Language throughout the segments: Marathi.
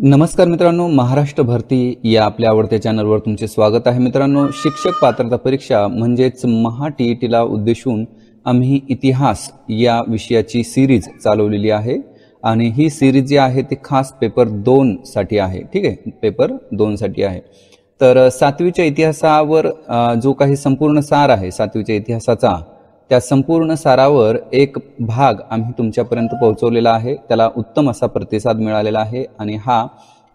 नमस्कार मित्रांनो, महाराष्ट्र भरती या आपल्या आवडत्या चॅनलवर तुमचे स्वागत आहे. मित्रांनो, शिक्षक पात्रता परीक्षा म्हणजेच महा-टी-ई-टीला उद्देशून आम्ही इतिहास या विषयाची सिरीज चालवलेली आहे आणि ही सिरीज जी आहे ती खास पेपर 2 साठी आहे. ठीक आहे, पेपर 2 साठी आहे. तर 7वीच्या इतिहासावर जो काही संपूर्ण सार आहे 7वीच्या इतिहासाचा, त्या संपूर्ण सारावर एक भाग आम्ही तुमच्यापर्यंत पोहोचवलेला आहे. त्याला उत्तम असा प्रतिसाद मिळालेला आहे आणि हा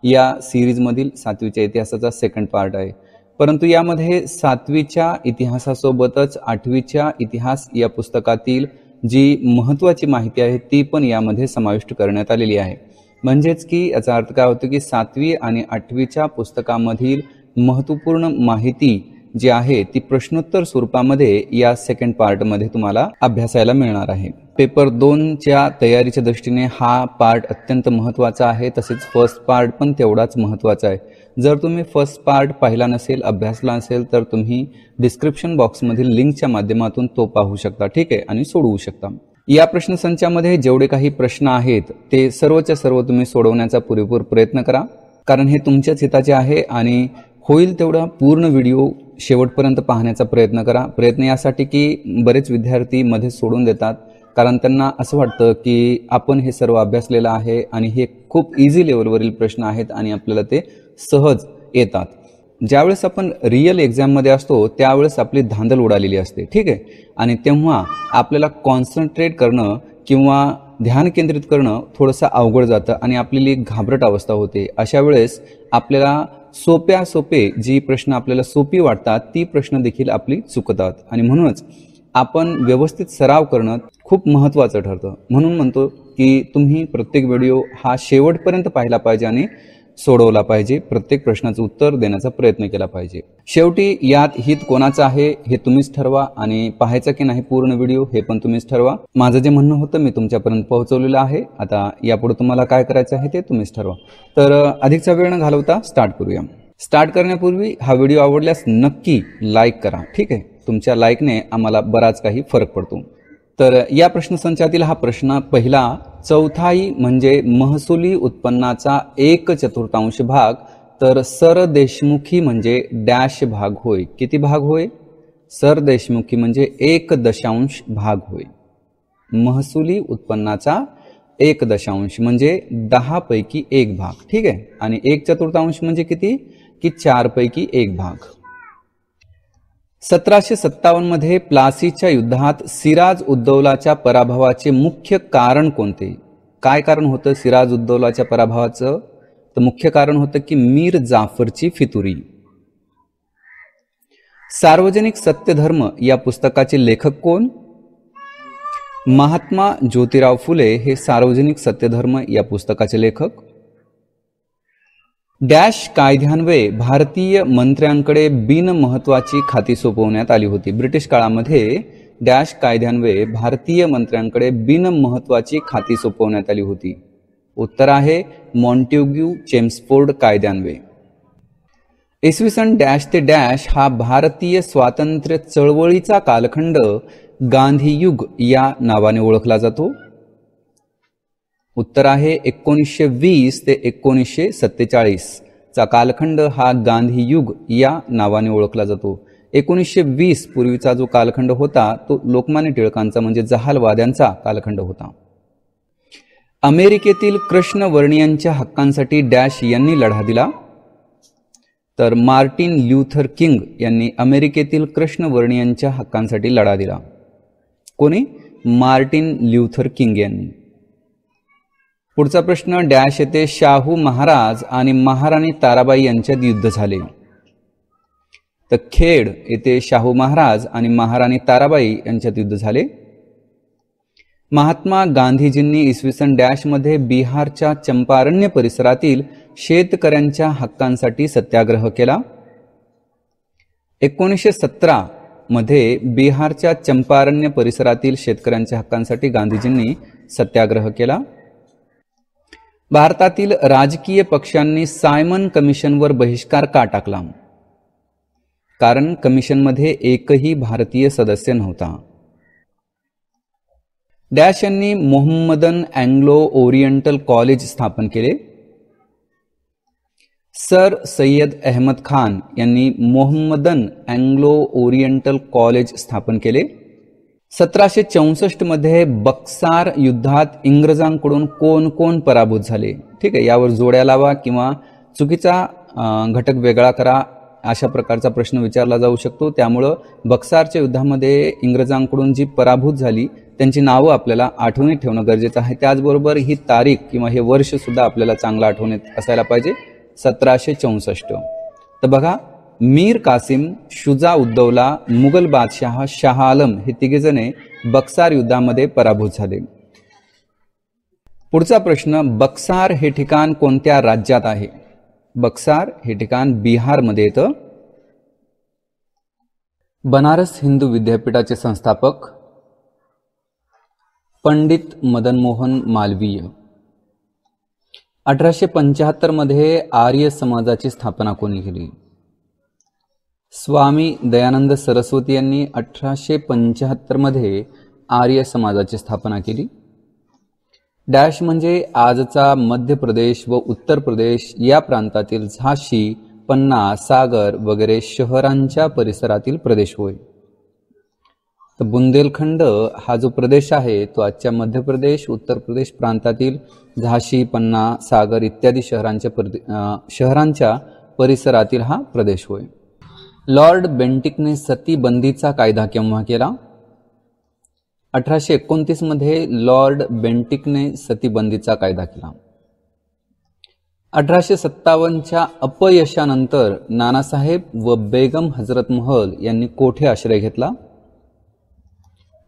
या सिरीजमधील 7वीच्या इतिहासाचा सेकंड पार्ट आहे. परंतु यामध्ये 7वीच्या इतिहासासोबतच 8वीच्या इतिहास या पुस्तकातील जी महत्त्वाची माहिती आहे ती पण यामध्ये समाविष्ट करण्यात आलेली आहे. म्हणजेच की याचा अर्थ काय होतो की 7वी आणि 8वीच्या पुस्तकामधील महत्त्वपूर्ण माहिती जी आहे ती प्रश्नोत्तर स्वरूपामध्ये या सेकंड पार्टमध्ये तुम्हाला अभ्यासायला मिळणार आहे. पेपर 2च्या तयारीच्या दृष्टीने हा पार्ट अत्यंत महत्त्वाचा आहे. तसेच फर्स्ट पार्ट पण तेवढाच महत्त्वाचा आहे. जर तुम्ही फर्स्ट पार्ट पाहिला नसेल, अभ्यासला असेल तर तुम्ही डिस्क्रिप्शन बॉक्समधील लिंकच्या माध्यमातून तो पाहू शकता. ठीक आहे, आणि सोडवू शकता. या प्रश्नसंचामध्ये जेवढे काही प्रश्न आहेत ते सर्वच्या सर्व तुम्ही सोडवण्याचा पुरेपूर प्रयत्न करा, कारण हे तुमच्याच हिताचे आहे आणि होईल तेवढा पूर्ण व्हिडिओ शेवटपर्यंत पाहण्याचा प्रयत्न करा. प्रयत्न यासाठी की बरेच विद्यार्थी मध्ये सोडून देतात, कारण त्यांना असं वाटतं की आपण हे सर्व अभ्यासलेलं आहे आणि हे खूप इझी लेवलवरील प्रश्न आहेत आणि आपल्याला ते सहज येतात. ज्यावेळेस आपण रिअल एक्झाममध्ये असतो त्यावेळेस आपली धांदल उडालेली असते. ठीक आहे, आणि तेव्हा आपल्याला कॉन्सन्ट्रेट करणं किंवा ध्यान केंद्रित करणं थोडंसं अवघड जातं आणि आपली एक घाबरट अवस्था होते. अशा वेळेस आपल्याला सोपे जी प्रश्न आपल्याला सोपी वाटतात ती प्रश्न देखील आपली चुकतात आणि म्हणूनच आपण व्यवस्थित सराव करणं खूप महत्त्वाचं ठरतं. म्हणून म्हणतो की तुम्ही प्रत्येक व्हिडिओ हा शेवटपर्यंत पाहिला पाहिजे आणि सोडवला पाहिजे. प्रत्येक प्रश्नाचं उत्तर देण्याचा प्रयत्न केला पाहिजे. शेवटी यात हित कोणाचं आहे हे तुम्हीच ठरवा आणि पाहायचा की नाही पूर्ण व्हिडिओ हे पण तुम्हीच ठरवा. माझं जे म्हणणं होतं मी तुमच्यापर्यंत पोहोचवलेलं आहे. आता यापुढे तुम्हाला काय करायचं आहे ते तुम्हीच ठरवा. तर अधिकचा वेळ न घालवता स्टार्ट करूया. स्टार्ट करण्यापूर्वी हा व्हिडिओ आवडल्यास नक्की लाईक करा. ठीक आहे, तुमच्या लाईकने आम्हाला बराच काही फरक पडतो. तर या प्रश्नसंचातील हा प्रश्न पहिला, चौथाई म्हणजे महसुली उत्पन्नाचा 1/4 भाग, तर सरदेशमुखी म्हणजे डॅश भाग होय. किती भाग होय? सरदेशमुखी म्हणजे 1 भाग होय. महसुली उत्पन्नाचा 1 म्हणजे 10 पैकी 1 भाग. ठीक आहे, आणि 1/4 म्हणजे किती? की 4 पैकी 1 भाग. 1757 मध्ये प्लासीच्या युद्धात सिराज उद्दौलाच्या पराभवाचे मुख्य कारण कोणते? काय कारण होतं सिराज उद्दौलाच्या पराभवाचं? तर मुख्य कारण होतं की मीर जाफरची फितुरी. सार्वजनिक सत्यधर्म या पुस्तकाचे लेखक कोण? महात्मा ज्योतिराव फुले हे सार्वजनिक सत्यधर्म या पुस्तकाचे लेखक. डॅश कायद्यान्वये भारतीय मंत्र्यांकडे बिनमहत्वाची खाती सोपवण्यात आली होती. ब्रिटिश काळामध्ये डॅश कायद्यान्वये भारतीय मंत्र्यांकडे बिनमहत्वाची खाती सोपवण्यात आली होती. उत्तर आहे मॉन्टेग्यू चेम्सफोर्ड कायद्यान्वये. इसवी सन डॅश ते डॅश हा भारतीय स्वातंत्र्य चळवळीचा कालखंड गांधीयुग या नावाने ओळखला जातो. उत्तर आहे 1920 ते 1947 चा कालखंड हा गांधीयुग या नावाने ओळखला जातो. 1920 पूर्वीचा जो कालखंड होता तो लोकमान्य टिळकांचा म्हणजे जहालवाद्यांचा कालखंड होता. अमेरिकेतील कृष्णवर्णीयांच्या हक्कांसाठी डॅश यांनी लढा दिला. तर मार्टिन ल्यूथर किंग यांनी अमेरिकेतील कृष्णवर्णीयांच्या हक्कांसाठी लढा दिला. कोणी? मार्टिन ल्यूथर किंग यांनी. पुढचा प्रश्न, डॅश येथे शाहू महाराज आणि महाराणी ताराबाई यांच्यात युद्ध झाले. तर खेड येथे शाहू महाराज आणि महाराणी ताराबाई यांच्यात युद्ध झाले. महात्मा गांधीजींनी इसवी सन डॅश मध्ये बिहारच्या चंपारण्य परिसरातील शेतकऱ्यांच्या हक्कांसाठी सत्याग्रह केला. 1917 मध्ये बिहारच्या चंपारण्य परिसरातील शेतकऱ्यांच्या हक्कांसाठी गांधीजींनी सत्याग्रह केला. भारतातील राजकीय पक्षांनी सायमन कमिशनवर बहिष्कार का टाकला? कारण कमिशनमध्ये एकही भारतीय सदस्य नव्हता. डॅश यांनी मोहम्मदन अँग्लो ओरिएंटल कॉलेज स्थापन केले. सर सय्यद अहमद खान यांनी मोहम्मदन अँग्लो ओरिएंटल कॉलेज स्थापन केले. 1764 मध्ये बक्सार युद्धात इंग्रजांकडून कोण कोण पराभूत झाले. ठीक आहे, यावर जोड्या लावा किंवा चुकीचा घटक वेगळा करा अशा प्रकारचा प्रश्न विचारला जाऊ शकतो. त्यामुळं बक्सारच्या युद्धामध्ये इंग्रजांकडून जी पराभूत झाली त्यांची नावं आपल्याला आठवणीत ठेवणं गरजेचं आहे. त्याचबरोबर ही तारीख किंवा हे वर्ष सुद्धा आपल्याला चांगलं आठवणीत असायला पाहिजे, 1764. तर बघा, मीर कासिम, शुजा उद्दौला, मुघल बादशाह शाह आलम हे तिघेजणे बक्सार युद्धामध्ये पराभूत झाले. पुढचा प्रश्न, बक्सार हे ठिकाण कोणत्या राज्यात आहे? बक्सार हे ठिकाण बिहारमध्ये येतं. बनारस हिंदू विद्यापीठाचे संस्थापक पंडित मदन मोहन मालवीय. 1875 मध्ये आर्य समाजाची स्थापना कोणी केली? स्वामी दयानंद सरस्वती यांनी 1875 मध्ये आर्य समाजाची स्थापना केली. डॅश म्हणजे आजचा मध्य प्रदेश व उत्तर प्रदेश या प्रांतातील झाशी, पन्ना, सागर वगैरे शहरांच्या परिसरातील प्रदेश होय. तर बुंदेलखंड हा जो प्रदेश आहे तो आजच्या मध्य प्रदेश, उत्तर प्रदेश प्रांतातील झाशी, पन्ना, सागर इत्यादी शहरांच्या परिसरातील हा प्रदेश होय. लॉर्ड बेंटिकने सती बंदीचा कायदा केव्हा केला? 1829 मध्ये लॉर्ड बेंटिकने सतीबंदीचा कायदा केला. 1857च्या अपयशानंतर नानासाहेब व बेगम हजरत महल यांनी कोठे आश्रय घेतला?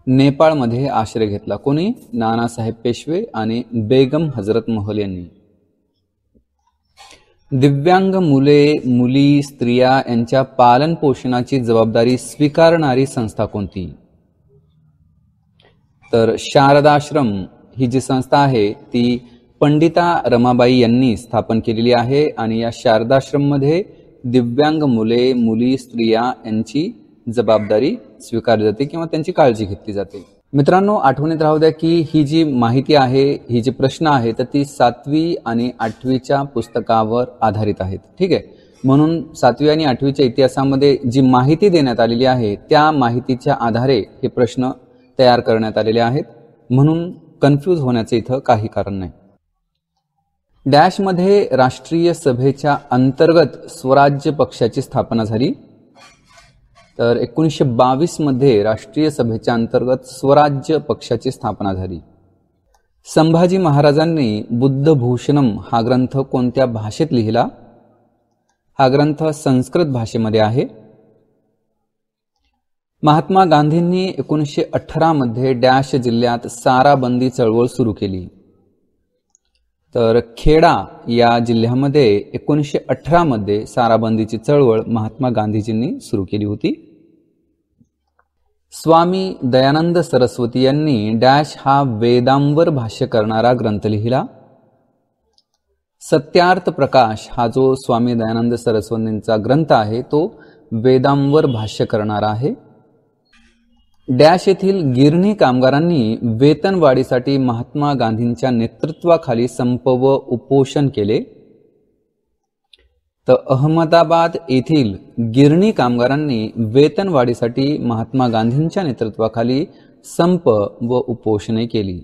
नेपाळमध्ये आश्रय घेतला. कोणी? नानासाहेब पेशवे आणि बेगम हजरत महल यांनी. दिव्यांग मुले, मुली, स्त्रिया यांच्या पालन पोषणाची जबाबदारी स्वीकारणारी संस्था कोणती? तर शारदाश्रम ही जी संस्था आहे ती पंडिता रमाबाई यांनी स्थापन केलेली आहे आणि या शारदाश्रम मध्ये दिव्यांग मुले, मुली, स्त्रिया यांची जबाबदारी स्वीकारली जाते किंवा त्यांची काळजी घेतली जाते. मित्रांनो, आठवणीत राहू द्या की ही जी माहिती आहे, ही जी प्रश्न आहे तर ती 7वी आणि 8वीच्या पुस्तकावर आधारित आहेत. ठीक आहे, म्हणून 7वी आणि 8वीच्या इतिहासामध्ये जी माहिती देण्यात आलेली आहे त्या माहितीच्या आधारे हे प्रश्न तयार करण्यात आलेले आहेत, म्हणून कन्फ्यूज होण्याचं इथं काही कारण नाही. डॅश मध्ये राष्ट्रीय सभेच्या अंतर्गत स्वराज्य पक्षाची स्थापना झाली? तर 1922 मध्ये राष्ट्रीय सभेच्या अंतर्गत स्वराज्य पक्षाची स्थापना झाली. संभाजी महाराजांनी बुद्धभूषणम हा ग्रंथ कोणत्या भाषेत लिहिला? हा ग्रंथ संस्कृत भाषेमध्ये आहे. महात्मा गांधींनी 1918 मध्ये डॅश जिल्ह्यात साराबंदी चळवळ सुरू केली? तर खेडा या जिल्ह्यामध्ये 1918 मध्ये साराबंदीची चळवळ महात्मा गांधीजींनी सुरू केली होती. स्वामी दयानंद सरस्वती यांनी डॅश हा वेदांवर भाष्य करणारा ग्रंथ लिहिला? सत्यार्थ प्रकाश हा जो स्वामी दयानंद सरस्वतींचा ग्रंथ आहे तो वेदांवर भाष्य करणारा आहे. डॅश येथील गिरणी कामगारांनी वेतनवाढीसाठी महात्मा गांधींच्या नेतृत्वाखाली संप व उपोषण केले? तर अहमदाबाद येथील गिरणी कामगारांनी वेतनवाढीसाठी महात्मा गांधींच्या नेतृत्वाखाली संप व उपोषणे केली.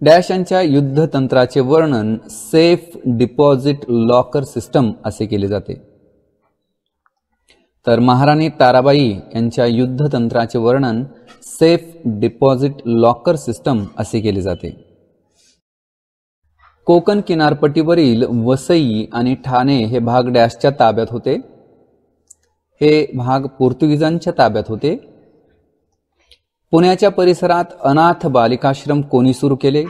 डॅश यांच्या युद्धतंत्राचे वर्णन सेफ डिपॉझिट लॉकर सिस्टम असे केले जाते? तर महाराणी ताराबाई यांच्या युद्धतंत्राचे वर्णन सेफ डिपॉझिट लॉकर सिस्टम असे केले जाते. कोकण किनारपट्टीवरील वसई आणि ठाणे हे भाग डॅशच्या ताब्यात होते? हे भाग पोर्तुगीजांच्या ताब्यात होते. पुण्याच्या परिसरात अनाथ बालिकाश्रम कोणी सुरू केले?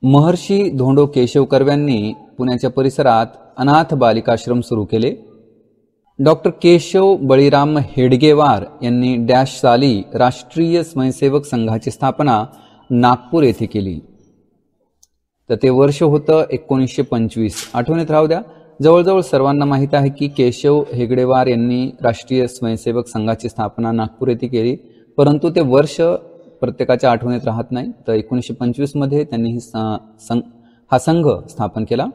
महर्षी धोंडो केशव कर्व्यांनी पुण्याच्या परिसरात अनाथ बालिकाश्रम सुरू केले. डॉक्टर केशव बळीराम हेडगेवार यांनी डॅश साली राष्ट्रीय स्वयंसेवक संघाची स्थापना नागपूर येथे केली? तर ते वर्ष होतं 1925. आठवणीत राहू द्या, जवळजवळ सर्वांना माहित आहे की केशव हेगडेवार यांनी राष्ट्रीय स्वयंसेवक संघाची स्थापना नागपूर येथे केली, परंतु ते वर्ष प्रत्येकाच्या आठवणीत राहत नाही. तर 1925 मध्ये त्यांनी हा संघ स्थापन केला.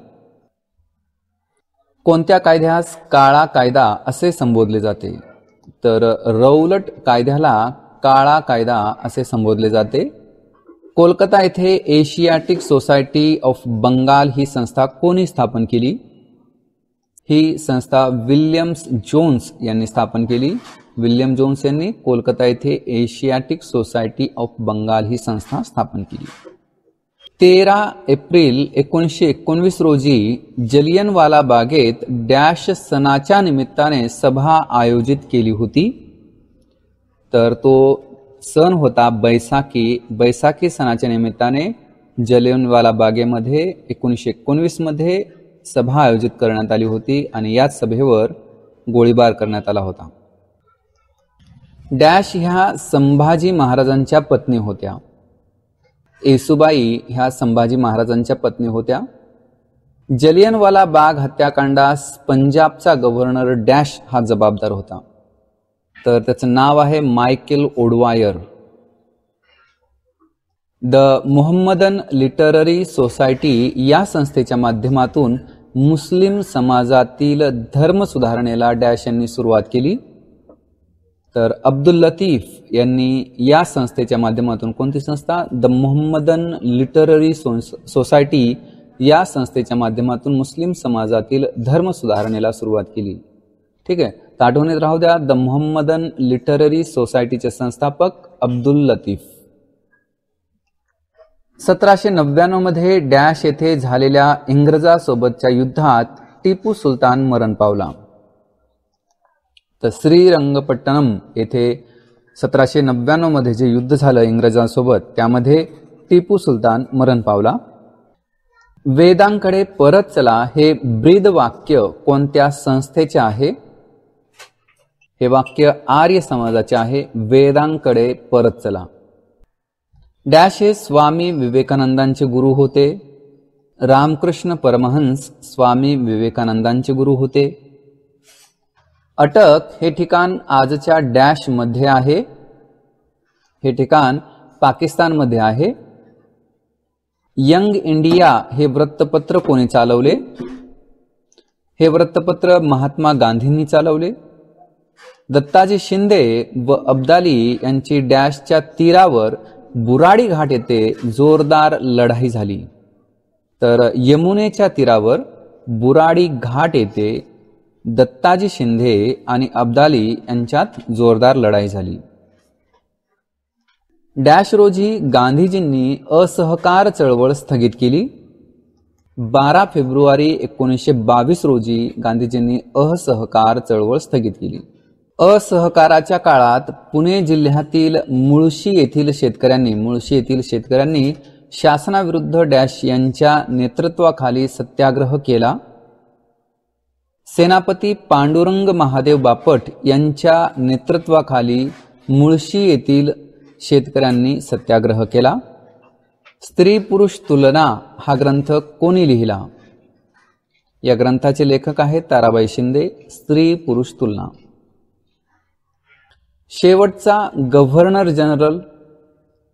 कोणत्या कायद्यास काळा कायदा असे संबोधले जाते? तर रौलट कायद्याला काळा कायदा असे संबोधले जाते. कोलकाता येथे एशियाटिक सोसायटी ऑफ बंगाल ही संस्था कोणी स्थापन केली? ही संस्था विल्यम्स जोन्स यांनी स्थापन केली. विल्यम जोन्स यांनी कोलकाता येथे एशियाटिक सोसायटी ऑफ बंगाल ही संस्था स्थापन केली. 13 एप्रिल 1919 रोजी जलियनवाला बागेत डॅश सणाच्या निमित्ताने सभा आयोजित केली होती. तर तो सण होता बैसाखी. बैसाखी सणाच्या निमित्ताने जलियनवाला बागेमध्ये 1919 मध्ये सभा आयोजित करण्यात आली होती आणि याच सभेवर गोळीबार करण्यात आला होता. डॅश ह्या संभाजी महाराजांच्या पत्नी होत्या. येसुबाई ह्या संभाजी महाराजांच्या पत्नी होत्या. जलियनवाला बाग हत्याकांडास पंजाबचा गव्हर्नर डॅश हा जबाबदार होता. तर त्याचं नाव आहे Michael O'Dwyer. The Mohammedan literary society या संस्थेच्या माध्यमातून मुस्लिम समाजातील धर्म सुधारणेला डॅश यांनी सुरुवात केली. तर अब्दुल लतीफ यांनी या संस्थेच्या माध्यमातून, कोणती संस्था? द मोहम्मदन लिटररी सोसायटी या संस्थेच्या माध्यमातून मुस्लिम समाजातील धर्म सुधारणेला सुरुवात केली. ठीक आहे, तर आठवणीत राहू द्या, द मोहम्मदन लिटररी सोसायटीचे संस्थापक अब्दुल लतीफ. 1799 मध्ये डॅश येथे झालेल्या इंग्रजांसोबतच्या युद्धात टिपू सुलतान मरण पावला. तर श्रीरंगपट्टणम येथे 1799 मध्ये जे युद्ध झालं इंग्रजांसोबत, त्यामध्ये टिपू सुलतान मरण पावला. वेदांकडे परत चला हे ब्रीद वाक्य कोणत्या संस्थेचे आहे? हे वाक्य आर्य समाजाचे आहे. वेदांकडे परत चला. डॅश हे स्वामी विवेकानंदांचे गुरु होते. रामकृष्ण परमहंस स्वामी विवेकानंदांचे गुरु होते. अटक हे ठिकाण आजच्या डॅश मध्ये आहे. हे ठिकाण पाकिस्तानमध्ये आहे. यंग इंडिया हे वृत्तपत्र कोणी चालवले? हे वृत्तपत्र महात्मा गांधींनी चालवले. दत्ताजी शिंदे व अब्दाली यांची डॅशच्या तीरावर बुराडी घाट येथे जोरदार लढाई झाली. तर यमुनेच्या तीरावर बुराडी घाट येथे दत्ताजी शिंदे आणि अब्दाली यांच्यात जोरदार लढाई झाली. डॅश रोजी गांधीजींनी असहकार चळवळ स्थगित केली. 12 फेब्रुवारी 1922 रोजी गांधीजींनी असहकार चळवळ स्थगित केली. असहकाराच्या काळात पुणे जिल्ह्यातील मुळशी येथील शेतकऱ्यांनी शासनाविरुद्ध डॅश यांच्या नेतृत्वाखाली सत्याग्रह केला. सेनापती पांडुरंग महादेव बापट यांच्या नेतृत्वाखाली मुळशी येथील शेतकऱ्यांनी सत्याग्रह केला. स्त्री पुरुष तुलना हा ग्रंथ कोणी लिहिला? या ग्रंथाचे लेखक आहेत ताराबाई शिंदे. स्त्री पुरुष तुलना. शेवटचा गव्हर्नर जनरल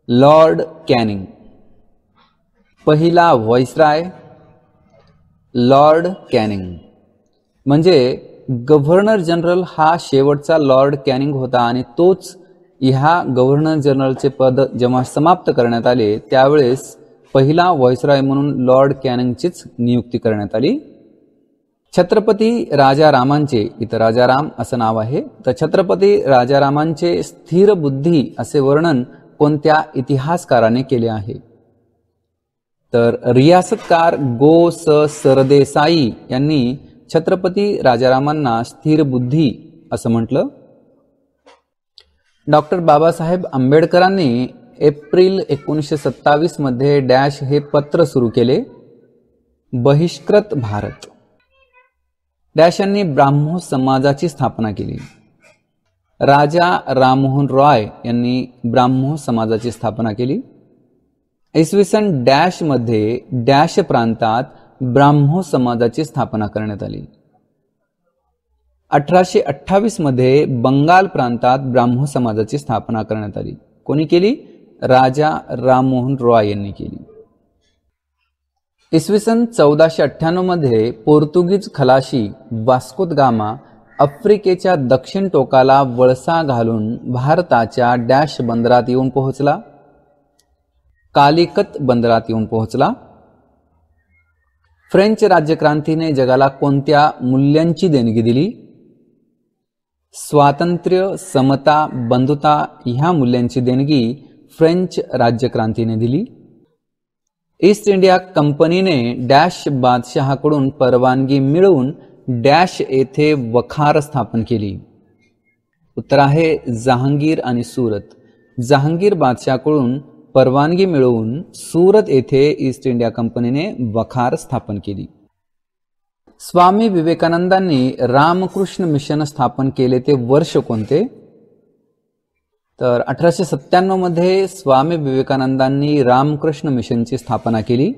लॉर्ड कॅनिंग. पहिला व्हाईसराय लॉर्ड कॅनिंग. म्हणजे गव्हर्नर जनरल हा शेवटचा लॉर्ड कॅनिंग होता आणि तोच ह्या गव्हर्नर जनरलचे पद जेव्हा समाप्त करण्यात आले त्यावेळेस पहिला व्हाईसरॉय म्हणून लॉर्ड कॅनिंगचीच नियुक्ती करण्यात आली. छत्रपती राजारामांचे, इथं राजाराम असं नाव आहे, तर छत्रपती राजारामांचे स्थिर बुद्धी असे वर्णन कोणत्या इतिहासकाराने केले आहे? तर रियासतकार गो स सरदेसाई यांनी छत्रपती राजारामांना स्थिर बुद्धी असं म्हटलं. डॉक्टर बाबासाहेब आंबेडकरांनी एप्रिल 1927 मध्ये डॅश हे पत्र सुरू केले. बहिष्कृत भारत. डॅश यांनी ब्राह्मो समाजाची स्थापना केली. राजा राममोहन रॉय यांनी ब्राह्मो समाजाची स्थापना केली. इसवी सन डॅश मध्ये डॅश प्रांतात ब्राह्मो समाजाची स्थापना करण्यात आली. 1828 मध्ये बंगाल प्रांतात ब्राह्मो समाजाची स्थापना करण्यात आली. कोणी केली? राजा राममोहन रॉय यांनी केली. इसवी सन 1498 मध्ये पोर्तुगीज खलाशी वास्को द गामा आफ्रिकेच्या दक्षिण टोकाला वळसा घालून भारताच्या डॅश बंदरात येऊन पोहोचला. कालिकत बंदरात येऊन पोहोचला. फ्रेंच राज्यक्रांतीने जगाला कोणत्या मूल्यांची देणगी दिली? स्वातंत्र्य, समता, बंधुता ह्या मूल्यांची देणगी फ्रेंच राज्यक्रांतीने दिली. ईस्ट इंडिया कंपनीने डॅश बादशहाकडून परवानगी मिळवून डॅश येथे वखार स्थापन केली. उत्तर आहे जहांगीर आणि सुरत. जहांगीर बादशहाकडून परवानगी मिळवून सुरत येथे ईस्ट इंडिया कंपनीने वखार स्थापन केली. स्वामी विवेकानंदांनी रामकृष्ण मिशन स्थापन केले ते वर्ष कोणते? तर 1897 मध्ये स्वामी विवेकानंदांनी रामकृष्ण मिशनची स्थापना केली.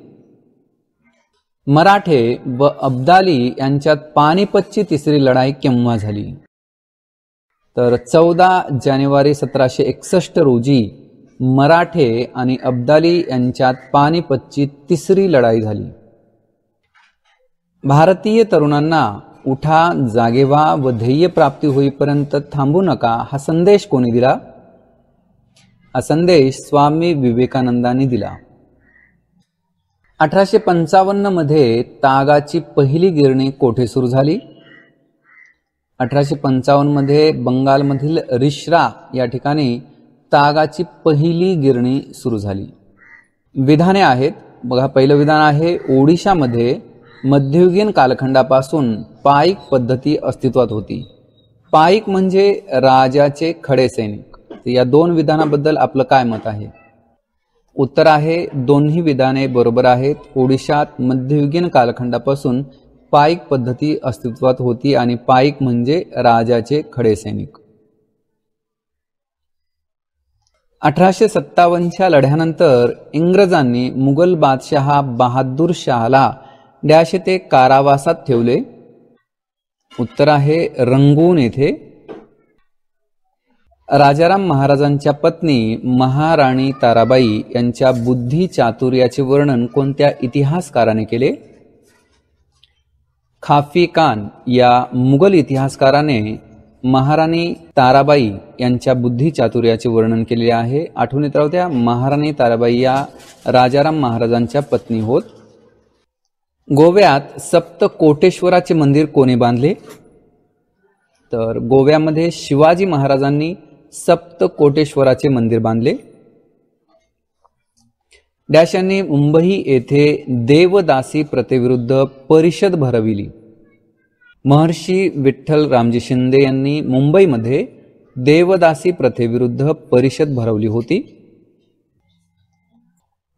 मराठे व अब्दाली यांच्यात पानिपतची तिसरी लढाई केव्हा झाली? तर 14 जानेवारी 1761 रोजी मराठे आणि अब्दाली यांच्यात पानिपतची तिसरी लढाई झाली. भारतीय तरुणांना उठा, जागे व्हा व ध्येय प्राप्ती होईपर्यंत थांबू नका हा संदेश कोणी दिला? हा संदेश स्वामी विवेकानंदांनी दिला. 1855 मध्ये तागाची पहिली गिरणी कोठे सुरू झाली? 1855 मध्ये बंगालमधील रिश्रा या ठिकाणी तागाची पहिली गिरणी सुरू झाली. विधाने आहेत बघा. पहिलं विधान आहे ओडिशामध्ये मध्ययुगीन कालखंडापासून पाईक पद्धती अस्तित्वात होती. पाईक म्हणजे राजाचे खडे सैनिक. या दोन विधानाबद्दल आपलं काय मत आहे? उत्तर आहे दोन्ही विधाने बरोबर आहेत. ओडिशात मध्ययुगीन कालखंडापासून पाईक पद्धती अस्तित्वात होती आणि पाईक म्हणजे राजाचे खडे सैनिक. 1857च्या लढ्यानंतर इंग्रजांनी मुघल बादशहा बहादूर शहाला डॅश येथे कारावासात ठेवले. उत्तर आहे रंगून येथे. राजाराम महाराजांच्या पत्नी महाराणी ताराबाई यांच्या बुद्धी चातुर्याचे वर्णन कोणत्या इतिहासकाराने केले? खाफी खान या मुघल इतिहासकाराने महाराणी ताराबाई यांच्या बुद्धी चातुर्याचे वर्णन केलेले आहे. आठवणीत राहू द्या, महाराणी ताराबाई या राजाराम महाराजांच्या पत्नी होत. गोव्यात सप्त कोटेश्वराचे मंदिर कोणी बांधले? तर गोव्यामध्ये शिवाजी महाराजांनी सप्त कोटेश्वराचे मंदिर बांधले. डॅश यांनी मुंबई येथे देवदासी प्रथेविरुद्ध परिषद भरविली. महर्षी विठ्ठल रामजी शिंदे यांनी मुंबईमध्ये देवदासी प्रथेविरुद्ध परिषद भरवली होती.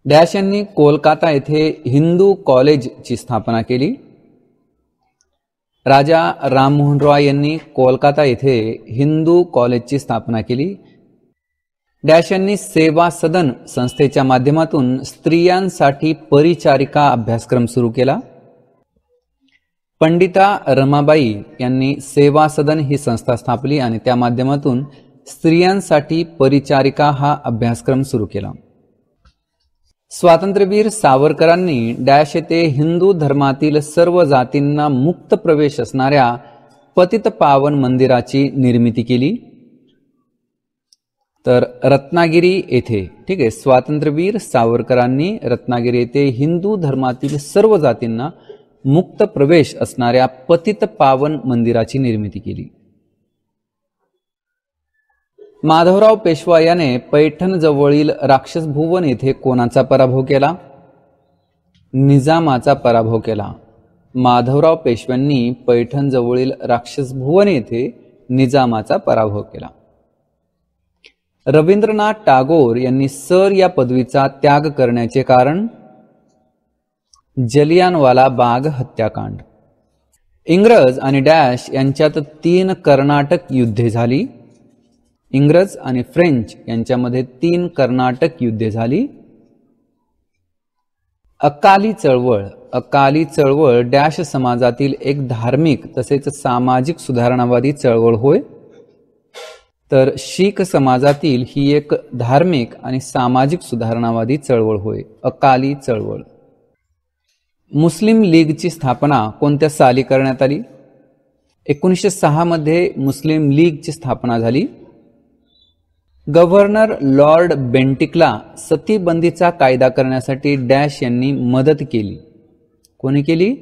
डॅश यांनी कोलकाता येथे हिंदू कॉलेजची स्थापना केली. राजा राममोहन रॉय यांनी कोलकाता येथे हिंदू कॉलेजची स्थापना केली. डॅश यांनी सेवा सदन संस्थेच्या माध्यमातून स्त्रियांसाठी परिचारिका अभ्यासक्रम सुरू केला. पंडिता रमाबाई यांनी सेवा सदन ही संस्था स्थापली आणि त्या माध्यमातून स्त्रियांसाठी परिचारिका हा अभ्यासक्रम सुरू केला. स्वातंत्र्यवीर सावरकरांनी डॅश येथे हिंदू धर्मातील सर्व जातींना मुक्त प्रवेश असणाऱ्या पतित पावन मंदिराची निर्मिती केली. तर रत्नागिरी येथे, ठीक आहे, स्वातंत्र्यवीर सावरकरांनी रत्नागिरी येथे हिंदू धर्मातील सर्व जातींना मुक्त प्रवेश असणाऱ्या पतित पावन मंदिराची निर्मिती केली. माधवराव पेशवा याने पैठण जवळील राक्षसभुवन येथे कोणाचा पराभव केला? निजामाचा पराभव केला. माधवराव पेशव्यांनी पैठण जवळील राक्षसभुवन येथे निजामाचा पराभव केला. रवींद्रनाथ टागोर यांनी सर या पदवीचा त्याग करण्याचे कारण? जलियानवाला बाग हत्याकांड. इंग्रज आणि डॅश यांच्यात 3 कर्नाटक युद्धे झाली. इंग्रज आणि फ्रेंच यांच्यामध्ये 3 कर्नाटक युद्धे झाली. अकाली चळवळ. अकाली चळवळ डॅश समाजातील एक धार्मिक तसेच सामाजिक सुधारणावादी चळवळ होय. तर शीख समाजातील ही एक धार्मिक आणि सामाजिक सुधारणावादी चळवळ होय, अकाली चळवळ. मुस्लिम लीगची स्थापना कोणत्या साली करण्यात आली? 1906 मध्ये मुस्लिम लीगची स्थापना झाली. गव्हर्नर लॉर्ड बेंटिकला सतीबंदीचा कायदा करण्यासाठी डॅश यांनी मदत केली. कोणी केली?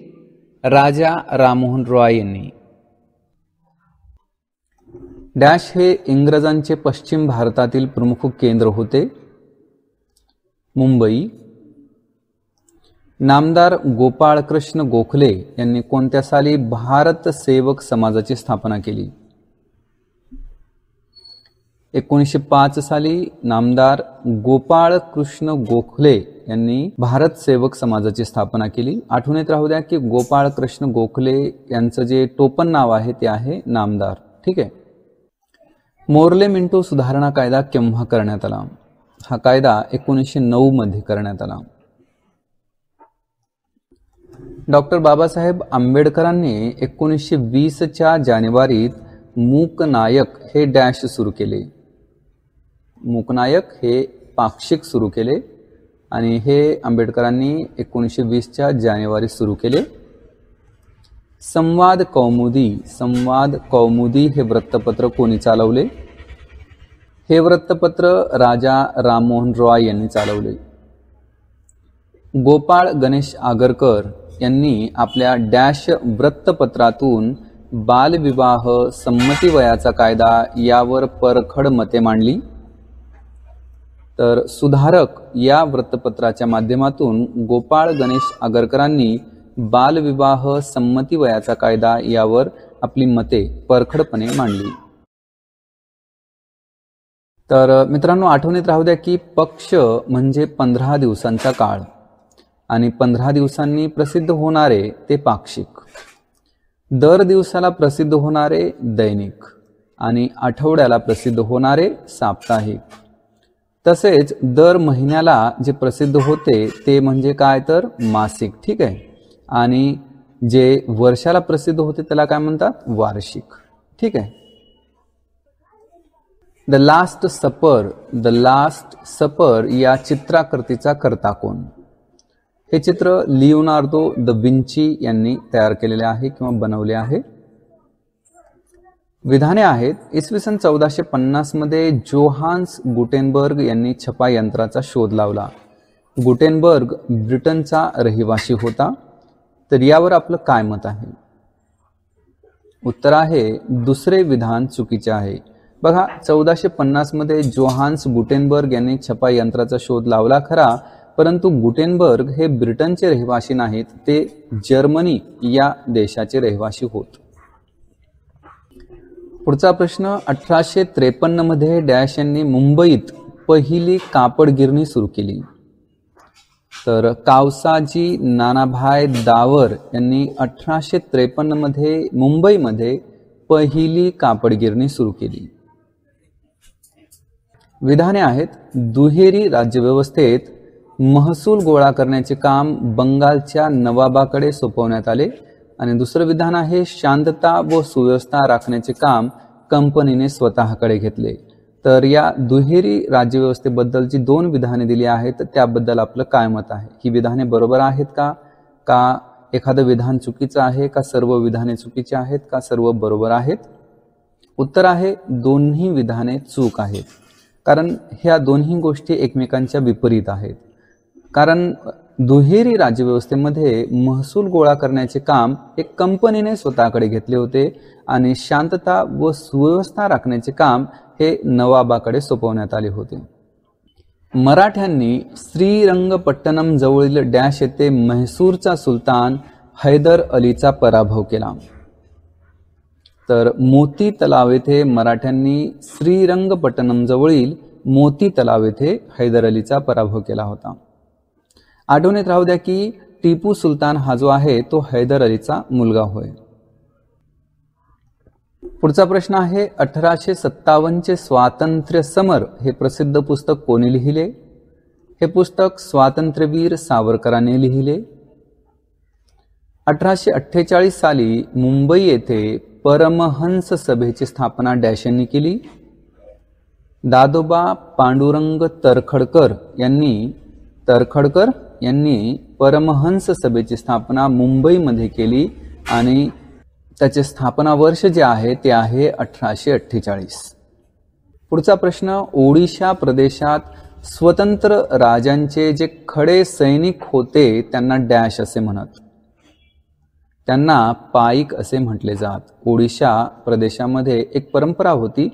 राजा राममोहन रॉय यांनी. डॅश हे इंग्रजांचे पश्चिम भारतातील प्रमुख केंद्र होते. मुंबई. नामदार गोपाळकृष्ण गोखले यांनी कोणत्या साली भारत सेवक समाजाची स्थापना केली? 1905 साली नामदार गोपाळकृष्ण गोखले यांनी भारत सेवक समाजाची स्थापना केली. आठवणीत राहू द्या की गोपाळकृष्ण गोखले यांचं जे टोपण नाव आहे ते आहे नामदार. ठीक आहे. मोर्ले मिंटो सुधारणा कायदा केव्हा करण्यात आला? हा कायदा 1909 मध्ये करण्यात आला. डॉक्टर बाबासाहेब आंबेडकरांनी 1920च्या जानेवारीत मूकनायक हे डॅश सुरू केले. मूकनायक हे पाक्षिक सुरू केले आणि हे आंबेडकरांनी 1920च्या जानेवारीत सुरू केले. संवाद कौमुदी हे वृत्तपत्र कोणी चालवले? हे वृत्तपत्र राजा राममोहन रॉय यांनी चालवले. गोपाळ गणेश आगरकर यांनी आपल्या डॅश वृत्तपत्रातून बालविवाह संमती वयाचा कायदा यावर परखड मते मांडली. तर सुधारक या वृत्तपत्राच्या माध्यमातून गोपाळ गणेश आगरकरांनी बालविवाह संमती वयाचा कायदा यावर आपली मते परखडपणे मांडली. तर मित्रांनो, आठवणीत राहू द्या की पक्ष म्हणजे 15 दिवसांचा काळ आणि 15 दिवसांनी प्रसिद्ध होणारे ते पाक्षिक, दर दिवसाला प्रसिद्ध होणारे दैनिक आणि आठवड्याला प्रसिद्ध होणारे साप्ताहिक. तसेच दर महिन्याला जे प्रसिद्ध होते ते म्हणजे काय तर मासिक. ठीक आहे. आणि जे वर्षाला प्रसिद्ध होते त्याला काय म्हणतात? वार्षिक. ठीक आहे. द लास्ट सपर या चित्राकृतीचा कर्ता कोण? हे चित्र लिओनार्दो द विंची यांनी तयार केलेले आहे किंवा बनवले आहे. विधाने आहेत. इसवी सन 1450 मध्ये जोहान्स गुटेनबर्ग यांनी छपाई यंत्राचा शोध लावला. गुटेनबर्ग ब्रिटनचा रहिवासी होता. तर यावर आपलं काय मत आहे? उत्तर आहे दुसरे विधान चुकीचे आहे. बघा, 1450 मध्ये जोहान्स गुटेनबर्ग यांनी छपाई यंत्राचा शोध लावला खरा, परंतु गुटेनबर्ग हे ब्रिटनचे रहिवासी नाहीत, ते जर्मनी या देशाचे रहिवासी होत. पुढचा प्रश्न, 1853 मध्ये डॅश यांनी मुंबईत पहिली कापड गिरणी सुरू केली. तर कावसाजी नानाभाई दावर यांनी 1853 मध्ये मुंबईमध्ये पहिली कापड गिरणी सुरू केली. विधाने आहेत. दुहेरी राज्यव्यवस्थेत महसूल गोळा करण्याचे काम बंगालच्या नवाबाकडे सोपवण्यात आले. आणि दुसरं विधान आहे शांतता व सुव्यवस्था राखण्याचे काम कंपनीने स्वतःकडे घेतले. तर या दुहेरी राज्यव्यवस्थेबद्दलची 2 विधाने दिली आहेत, त्याबद्दल आपलं काय मत आहे? ही विधाने बरोबर आहेत का एखादं विधान चुकीचं आहे का सर्व विधाने चुकीची आहेत का सर्व बरोबर आहेत? उत्तर आहे दोन्ही विधाने चूक आहेत. कारण ह्या दोन्ही गोष्टी एकमेकांच्या विपरीत आहेत. कारण दुहेरी राज्यव्यवस्थेमध्ये महसूल गोळा करण्याचे काम एक कंपनीने स्वतःकडे घेतले होते आणि शांतता व सुव्यवस्था राखण्याचे काम हे नवाबाकडे सोपवण्यात आले होते. मराठ्यांनी श्रीरंगपट्टणम जवळील डॅश येथे म्हैसूरचा सुलतान हैदर अलीचा पराभव केला. तर मोती तलाव येथे मराठ्यांनी श्रीरंगपट्टणम जवळील मोती तलाव येथे हैदर अलीचा पराभव केला होता. आठवणीत राहू द्या की टिपू सुलतान हा जो आहे तो हैदर अलीचा मुलगा होय. पुढचा प्रश्न आहे 1857 स्वातंत्र्य समर हे प्रसिद्ध पुस्तक कोणी लिहिले? हे पुस्तक स्वातंत्र्यवीर सावरकरांनी लिहिले. 1848 साली मुंबई येथे परमहंस सभेची स्थापना डॅश यांनी केली. दादोबा पांडुरंग तरखडकर यांनी परमहंस सभेची स्थापना मुंबईमध्ये केली आणि त्याचे स्थापना वर्ष जे आहे ते आहे 1848. पुढचा प्रश्न, ओडिशा प्रदेशात स्वतंत्र राजांचे जे खडे सैनिक होते त्यांना डॅश असे म्हणत. त्यांना पाईक असे म्हटले जात. ओडिशा प्रदेशामध्ये एक परंपरा होती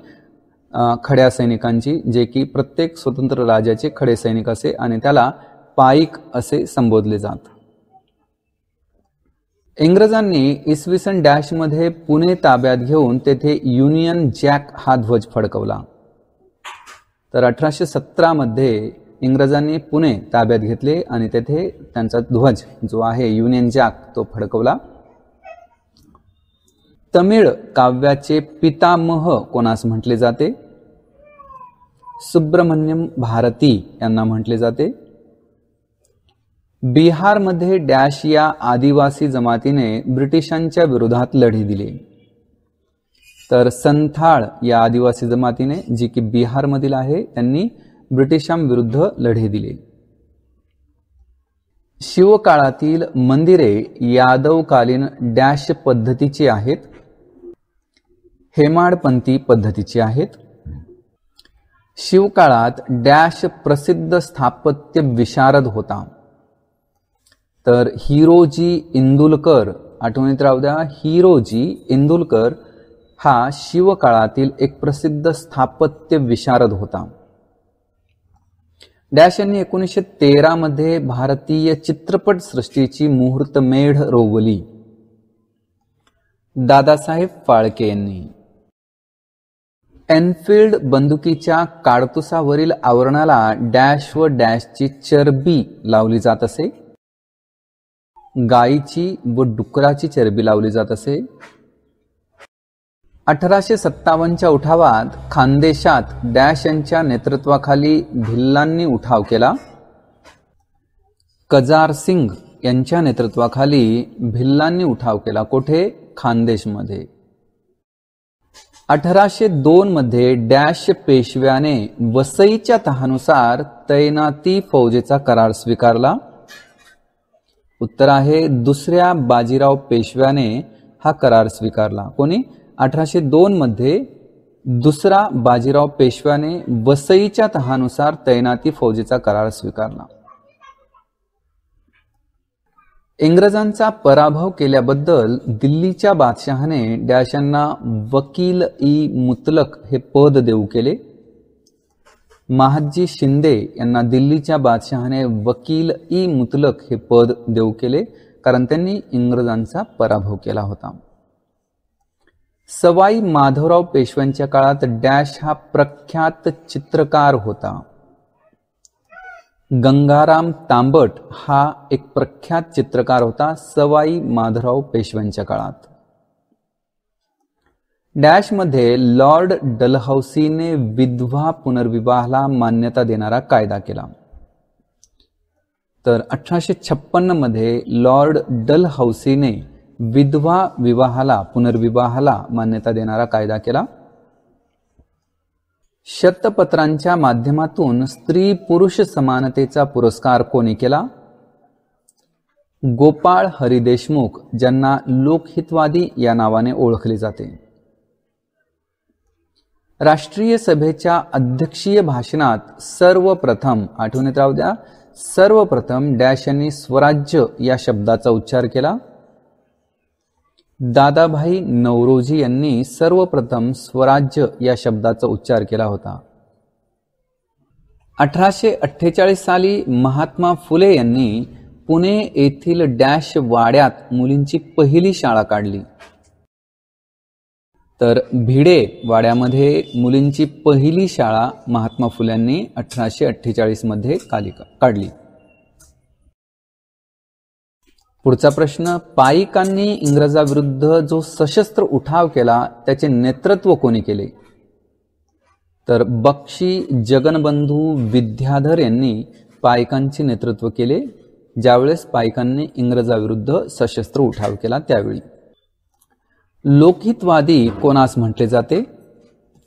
खड्या सैनिकांची, जे की प्रत्येक स्वतंत्र राजाचे खडे सैनिक असे आणि त्याला पाईक असे संबोधले जात. इंग्रजांनी इसवी सन डॅश मध्ये पुणे ताब्यात घेऊन तेथे युनियन जॅक हा ध्वज फडकवला. तर 1817 मध्ये इंग्रजांनी पुणे ताब्यात घेतले आणि तेथे त्यांचा ध्वज जो आहे युनियन जॅक तो फडकवला. तमिळ काव्याचे पितामह कोणास म्हटले जाते? सुब्रमण्यम भारती यांना म्हटले जाते. बिहारमध्ये डॅश या आदिवासी जमातीने ब्रिटिशांच्या विरोधात लढी दिली. तर संथाळ या आदिवासी जमातीने, जी की बिहारमधील आहे, त्यांनी ब्रिटिशांविरुद्ध लढे दिले. शिवकाळातील मंदिरे यादवकालीन डॅश पद्धतीची आहेत? हेमाडपंथी पद्धतीची आहेत. शिवकाळात डॅश प्रसिद्ध स्थापत्य विशारद होता? तर हिरोजी इंदुलकर. आठवणीत राहू द्या, हिरोजी इंदुलकर हा शिवकाळातील एक प्रसिद्ध स्थापत्य विशारद होता. डॅश यांनी 1913 मध्ये भारतीय चित्रपट सृष्टीची मुहूर्तमेढ रोवली? दादासाहेब फाळके यांनी. एनफिल्ड बंदुकीच्या काडतुसावरील आवरणाला डॅश व डॅशची चरबी लावली जात असे? गायीची व डुकराची चरबी लावली जात असे. 1857च्या उठावात खानदेशात डॅश यांच्या नेतृत्वाखाली भिल्लांनी उठाव केला? कजार सिंग यांच्या नेतृत्वाखाली भिल्लांनी उठाव केला. कोठे? खानदेशमध्ये. 1802 मध्ये डॅश पेशव्याने वसईच्या तहानुसार तैनाती फौजेचा करार स्वीकारला? उत्तर आहे दुसऱ्या बाजीराव पेशव्याने हा करार स्वीकारला. कोणी? 1802 मध्ये दुसरा बाजीराव पेशव्याने वसईच्या तहानुसार तैनाती फौजेचा करार स्वीकारला. इंग्रजांचा पराभव केल्याबद्दल दिल्लीच्या बादशहाने डॅश यांना वकील ई मुतलक हे पद देऊ केले? महादजी शिंदे यांना दिल्लीच्या बादशहाने वकील ई मुतलक हे पद देऊ केले, कारण त्यांनी इंग्रजांचा पराभव केला होता. सवाई माधवराव पेशव्यांच्या काळात डॅश हा प्रख्यात चित्रकार होता? गंगाराम तांबट हा एक प्रख्यात चित्रकार होता सवाई माधवराव पेशव्यांच्या काळात. डॅश मध्ये लॉर्ड डलहौसीने विधवा पुनर्विवाहाला मान्यता देणारा कायदा केला? तर 1856 मध्ये लॉर्ड डलहौसीने विधवा विवाहाला पुनर्विवाहाला मान्यता देणारा कायदा केला. शतपत्रांच्या माध्यमातून स्त्री पुरुष समानतेचा पुरस्कार कोणी केला? गोपाळ हरी देशमुख, ज्यांना लोकहितवादी या नावाने ओळखले जाते. राष्ट्रीय सभेच्या अध्यक्षीय भाषणात सर्वप्रथम, आठवणीत राहू द्या, सर्वप्रथम डॅश यांनी स्वराज्य या शब्दाचा उच्चार केला? दादाभाई नौरोजी यांनी सर्वप्रथम स्वराज्य या शब्दाचा उच्चार केला होता. 1848 साली महात्मा फुले यांनी पुणे येथील डॅश वाड्यात मुलींची पहिली शाळा काढली? तर भिडे वाड्यामध्ये मुलींची पहिली शाळा महात्मा फुल्यांनी 1848 मध्ये काढली. पुढचा प्रश्न, पाईकांनी इंग्रजाविरुद्ध जो सशस्त्र उठाव केला त्याचे नेतृत्व कोणी केले? तर बक्षी जगनबंधू विद्याधर यांनी पाईकांचे नेतृत्व केले ज्यावेळेस पाईकांनी इंग्रजाविरुद्ध सशस्त्र उठाव केला त्यावेळी. लोकहितवादी कोणास म्हटले जाते?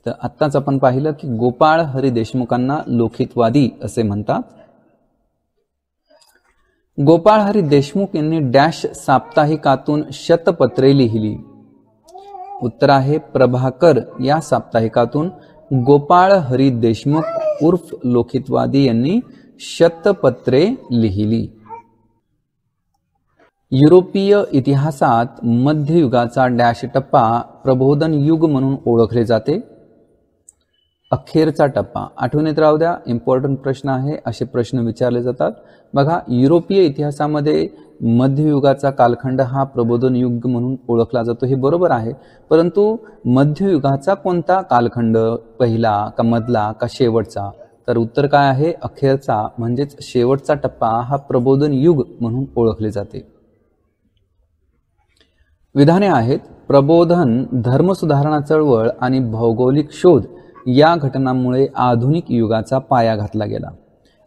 तर आत्ताच आपण पाहिलं की गोपाळ हरी देशमुखांना लोकहितवादी असे म्हणतात. गोपाळ हरी देशमुख यांनी डॅश साप्ताहिकातून शतपत्रे लिहिली. उत्तर आहे प्रभाकर या साप्ताहिकातून गोपाळ हरी देशमुख उर्फ लोकहितवादी यांनी शतपत्रे लिहिली. युरोपीय इतिहासात मध्ययुगाचा डॅश टप्पा प्रबोधन युग म्हणून ओळखले जाते. अखेरचा टप्पा आठवणीत राहू द्या, इम्पॉर्टंट प्रश्न आहे, असे प्रश्न विचारले जातात. बघा, युरोपीय इतिहासामध्ये मध्ययुगाचा कालखंड हा प्रबोधन युग म्हणून ओळखला जातो, हे बरोबर आहे. परंतु मध्ययुगाचा कोणता कालखंड, पहिला का मधला का शेवटचा? तर उत्तर काय आहे? अखेरचा म्हणजेच शेवटचा टप्पा हा प्रबोधन युग म्हणून ओळखले जाते. विधाने आहेत. प्रबोधन, धर्मसुधारणा चळवळ आणि भौगोलिक शोध या घटनांमुळे आधुनिक युगाचा पाया घातला गेला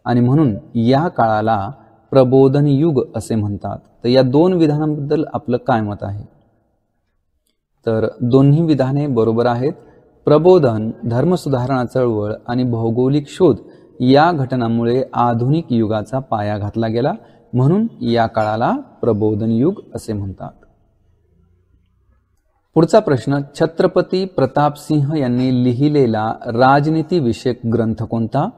आणि म्हणून या काळाला प्रबोधन युग असे म्हणतात. तर या दोन विधानांबद्दल आपलं काय मत आहे? तर दोन्ही विधाने बरोबर आहेत. प्रबोधन, धर्मसुधारणा चळवळ आणि भौगोलिक शोध या घटनांमुळे आधुनिक युगाचा पाया घातला गेला, म्हणून या काळाला प्रबोधन युग असे म्हणतात. पुढचा प्रश्न, छत्रपती प्रतापसिंह यांनी लिहिलेला राजनीती विषयक ग्रंथ कोणता?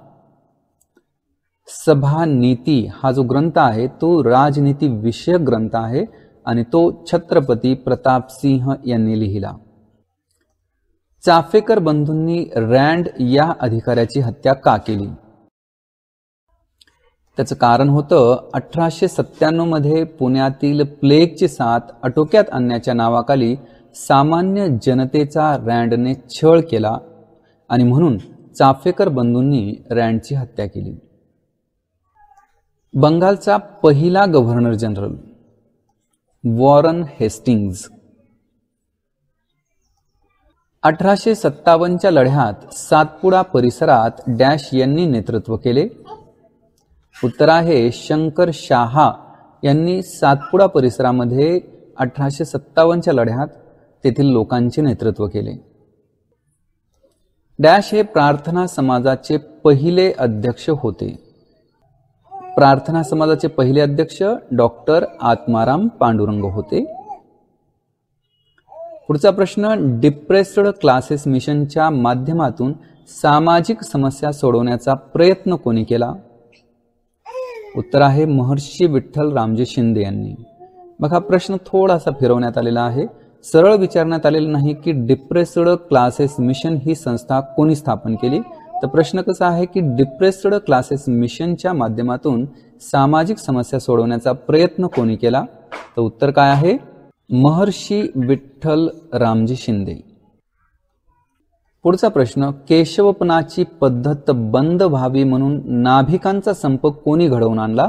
सभा नीती हा जो ग्रंथ आहे तो राजनीती विषयक ग्रंथ आहे आणि तो छत्रपती प्रतापसिंह यांनी लिहिला. चाफेकर बंधूंनी रँड या अधिकाऱ्याची हत्या का केली? त्याचं कारण होतं 1897 मध्ये पुण्यातील प्लेगची साथ आटोक्यात आणण्याच्या नावाखाली सामान्य जनतेचा रँडने छळ केला आणि म्हणून चाफेकर बंधूंनी रँडची हत्या केली. बंगालचा पहिला गव्हर्नर जनरल वॉरन हेस्टिंग्ज. 1857च्या लढ्यात सातपुडा परिसरात डॅश यांनी नेतृत्व केले. उत्तर आहे शंकर शाहा यांनी सातपुडा परिसरामध्ये 1857च्या लढ्यात तेथील लोकांचे नेतृत्व केले. डॅश हे प्रार्थना समाजाचे पहिले अध्यक्ष होते. प्रार्थना समाजाचे पहिले अध्यक्ष डॉक्टर आत्माराम पांडुरंग होते. पुढचा प्रश्न, डिप्रेस्ड क्लासेस मिशनच्या माध्यमातून सामाजिक समस्या सोडवण्याचा प्रयत्न कोणी केला? उत्तर आहे महर्षी विठ्ठल रामजी शिंदे यांनी. बघा, प्रश्न थोडासा फिरवण्यात आलेला आहे. सरळ विचारण्यात आलेलं नाही की डिप्रेस्ड क्लासेस मिशन ही संस्था कोणी स्थापन केली. तर प्रश्न कसा आहे की डिप्रेस्ड क्लासेस मिशनच्या माध्यमातून सामाजिक समस्या सोडवण्याचा प्रयत्न कोणी केला? तर उत्तर काय आहे? महर्षी विठ्ठल रामजी शिंदे. पुढचा प्रश्न, केशवपनाची पद्धत बंद व्हावी म्हणून नाभिकांचा संप कोणी घडवून आणला?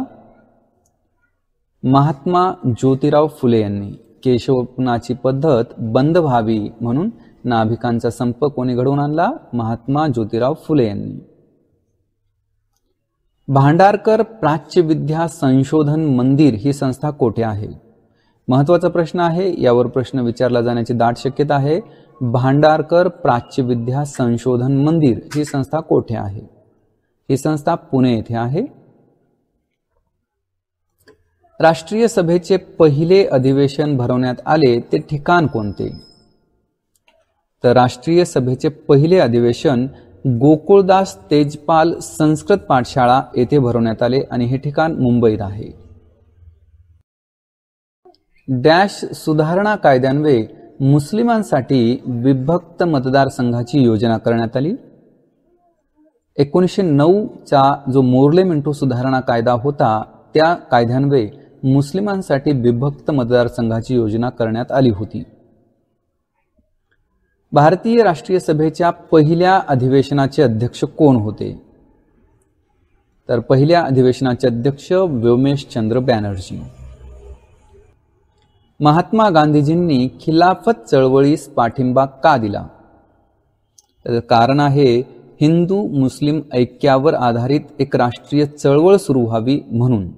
महात्मा ज्योतिराव फुले यांनी. केशवपनाची पद्धत बंद व्हावी म्हणून नाभिकांचा संप कोणी घडवून आणला? महात्मा ज्योतिराव फुले यांनी. भांडारकर प्राच्यविद्या संशोधन मंदिर ही संस्था कोठे आहे? महत्वाचा प्रश्न आहे, यावर प्रश्न विचारला जाण्याची दाट शक्यता आहे. भांडारकर प्राच्यविद्या संशोधन मंदिर ही संस्था कोठे आहे? ही संस्था पुणे येथे आहे. राष्ट्रीय सभेचे पहिले अधिवेशन भरवण्यात आले ते ठिकाण कोणते? तर राष्ट्रीय सभेचे पहिले अधिवेशन गोकुळदास तेजपाल संस्कृत पाठशाळा येथे भरवण्यात आले आणि हे ठिकाण मुंबईत आहे. डॅश सुधारणा कायद्यान्वये मुस्लिमांसाठी विभक्त मतदारसंघाची योजना करण्यात आली. 1909चा जो मोर्ले मिंटो सुधारणा कायदा होता त्या कायद्यान्वये मुस्लिमांसाठी विभक्त मतदारसंघाची योजना करण्यात आली होती. भारतीय राष्ट्रीय सभेच्या पहिल्या अधिवेशनाचे अध्यक्ष कोण होते? तर पहिल्या अधिवेशनाचे अध्यक्ष व्योमेशचंद्र बॅनर्जी. महात्मा गांधीजींनी खिलाफत चळवळीस पाठिंबा का दिला? तर कारण आहे हिंदू मुस्लिम ऐक्यावर आधारित एक राष्ट्रीय चळवळ सुरू व्हावी म्हणून.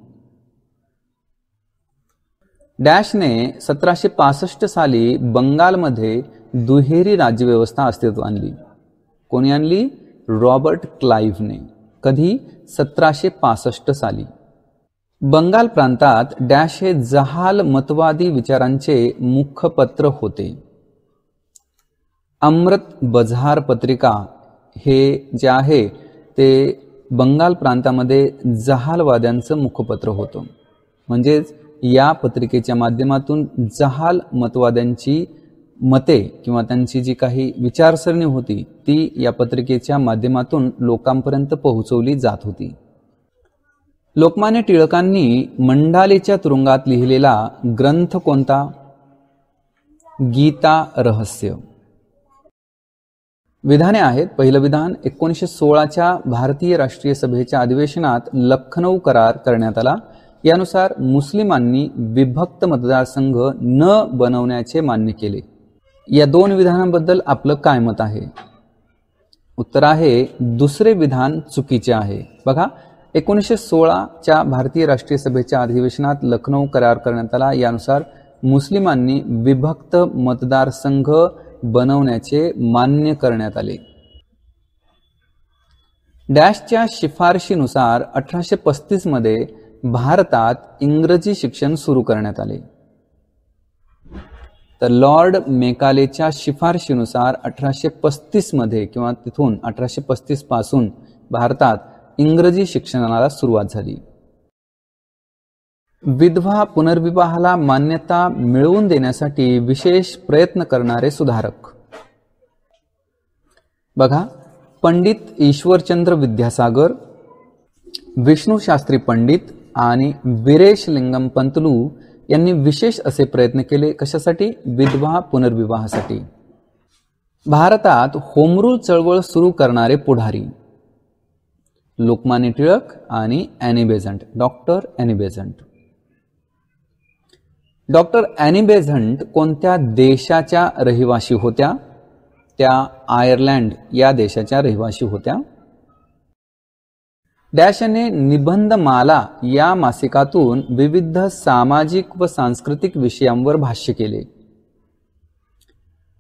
डॅशने 1765 साली बंगालमध्ये दुहेरी राज्यव्यवस्था अस्तित्वात आणली. कोणी आणली? रॉबर्ट क्लाइव्हने. कधी? 1765 साली. बंगाल प्रांतात डॅश हे जहाल मतवादी विचारांचे मुखपत्र होते. अमृत बझार पत्रिका हे जे आहे ते बंगाल प्रांतामध्ये जहालवाद्यांचं मुखपत्र होतं. म्हणजेच या पत्रिकेच्या माध्यमातून जहाल मतवाद्यांची मते किंवा त्यांची जी काही विचारसरणी होती ती या पत्रिकेच्या माध्यमातून लोकांपर्यंत पोहोचवली जात होती. लोकमान्य टिळकांनी मंडालेच्या तुरुंगात लिहिलेला ग्रंथ कोणता? गीता रहस्य. विधाने आहेत. पहिलं विधान, 1916च्या भारतीय राष्ट्रीय सभेच्या अधिवेशनात लखनौ करार करण्यात आला. यानुसार मुस्लिमांनी विभक्त मतदारसंघ न बनवण्याचे मान्य केले. या दोन विधानांबद्दल आपलं काय मत आहे? उत्तर आहे दुसरे विधान चुकीचे आहे. बघा, 1916च्या भारतीय राष्ट्रीय सभेच्या अधिवेशनात लखनौ करार करण्यात आला. यानुसार मुस्लिमांनी विभक्त मतदारसंघ बनवण्याचे मान्य करण्यात आले. डॅशच्या शिफारशीनुसार 1835 मध्ये भारतात इंग्रजी शिक्षण सुरू करण्यात आले. तर लॉर्ड मेकालेच्या शिफारशीनुसार 1835 मध्ये किंवा तिथून 1835 पासून भारतात इंग्रजी शिक्षणाला सुरुवात झाली. विधवा पुनर्विवाहाला मान्यता मिळवून देण्यासाठी विशेष प्रयत्न करणारे सुधारक. बघा, पंडित ईश्वरचंद्र विद्यासागर, विष्णू शास्त्री पंडित आणि वीरेशलिंगम पंतलू यांनी विशेष असे प्रयत्न केले. कशासाठी? विधवा पुनर्विवाहासाठी. भारतात होमरूल चळवळ सुरू करणारे पुढारी लोकमान्य टिळक आणि Annie Besant. Doctor Annie Besant. Doctor Annie Besant कोणत्या देशाच्या रहिवासी होत्या? त्या आयर्लंड या देशाच्या रहिवासी होत्या. डॅशने निबंधमाला या मासिकातून विविध सामाजिक व सांस्कृतिक विषयांवर भाष्य केले.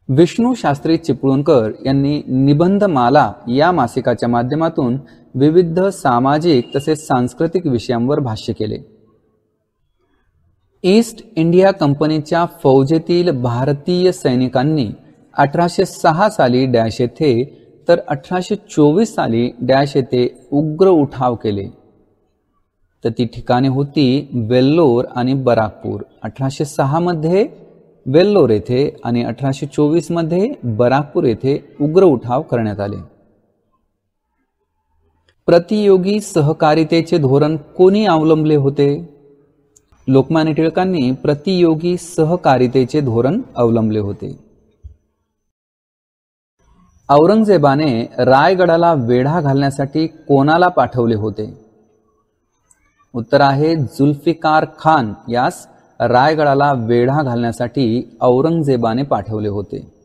विष्णू शास्त्री चिपळूणकर यांनी निबंधमाला या मासिकाच्या माध्यमातून विविध सामाजिक तसेच सांस्कृतिक विषयांवर भाष्य केले. ईस्ट इंडिया कंपनीच्या फौजेतील भारतीय सैनिकांनी 1806 साली डॅश येथे तर 1824 साली डॅश येथे उग्र उठाव केले. तर ती ठिकाणे होती वेल्लोर आणि बराकपूर. 1806 मध्ये वेल्लोर येथे आणि 1824 मध्ये बराकपूर येथे उग्र उठाव करण्यात आले. प्रतियोगी सहकारितेचे धोरण कोणी अवलंबले होते? लोकमान्य टिळकांनी प्रतियोगी सहकारितेचे धोरण अवलंबले होते. औरंगजेबाने रायगडाला वेढा घालण्यासाठी कोणाला पाठवले होते? उत्तर आहे जुल्फिकार खान यास रायगडाला वेढा घालण्यासाठी औरंगजेबाने पाठवले होते.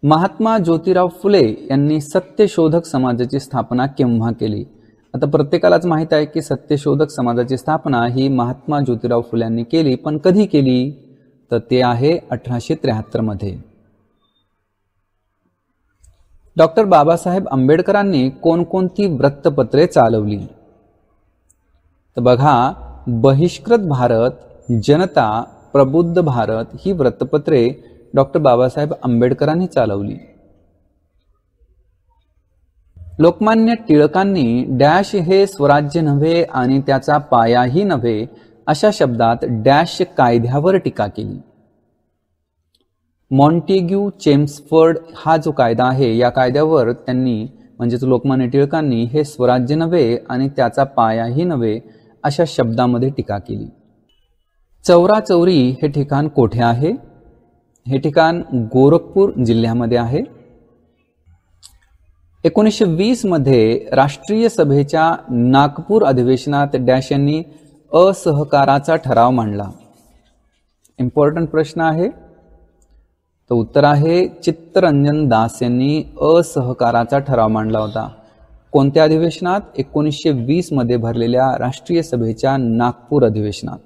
महात्मा ज्योतिराव फुले यांनी सत्यशोधक समाजाची स्थापना केव्हा केली? आता प्रत्येकालाच माहित आहे की सत्यशोधक समाजाची स्थापना ही महात्मा ज्योतिराव फुले यांनी केली, पण कधी केली? तर ते आहे 1873 मध्ये. डॉक्टर बाबासाहेब आंबेडकरांनी कोणकोणती वृत्तपत्रे चालवली? तर बघा, बहिष्कृत भारत, जनता, प्रबुद्ध भारत ही वृत्तपत्रे डॉक्टर बाबासाहेब आंबेडकरांनी चालवली. लोकमान्य टिळकांनी डॅश हे स्वराज्य नव्हे आणि त्याचा पायाही नव्हे अशा शब्दात डॅश कायद्यावर टीका केली. मॉन्टेग्यू चेम्सफर्ड हा जो कायदा आहे या कायद्यावर त्यांनी म्हणजेच लोकमान्य टिळकांनी हे स्वराज्य नव्हे आणि त्याचा पायाही नव्हे अशा शब्दामध्ये टीका केली. चौराचौरी हे ठिकाण कोठे आहे? हे ठिकाण गोरखपूर जिल्ह्यामध्ये आहे. 1920 मध्ये राष्ट्रीय सभेच्या नागपूर अधिवेशनात डॅश यांनी असहकाराचा ठराव मांडला. इम्पॉर्टंट प्रश्न आहे. तर उत्तर आहे चित्तरंजन दास यांनी असहकाराचा ठराव मांडला होता. कोणत्या अधिवेशनात? 1920 मध्ये भरलेल्या राष्ट्रीय सभेच्या नागपूर अधिवेशनात.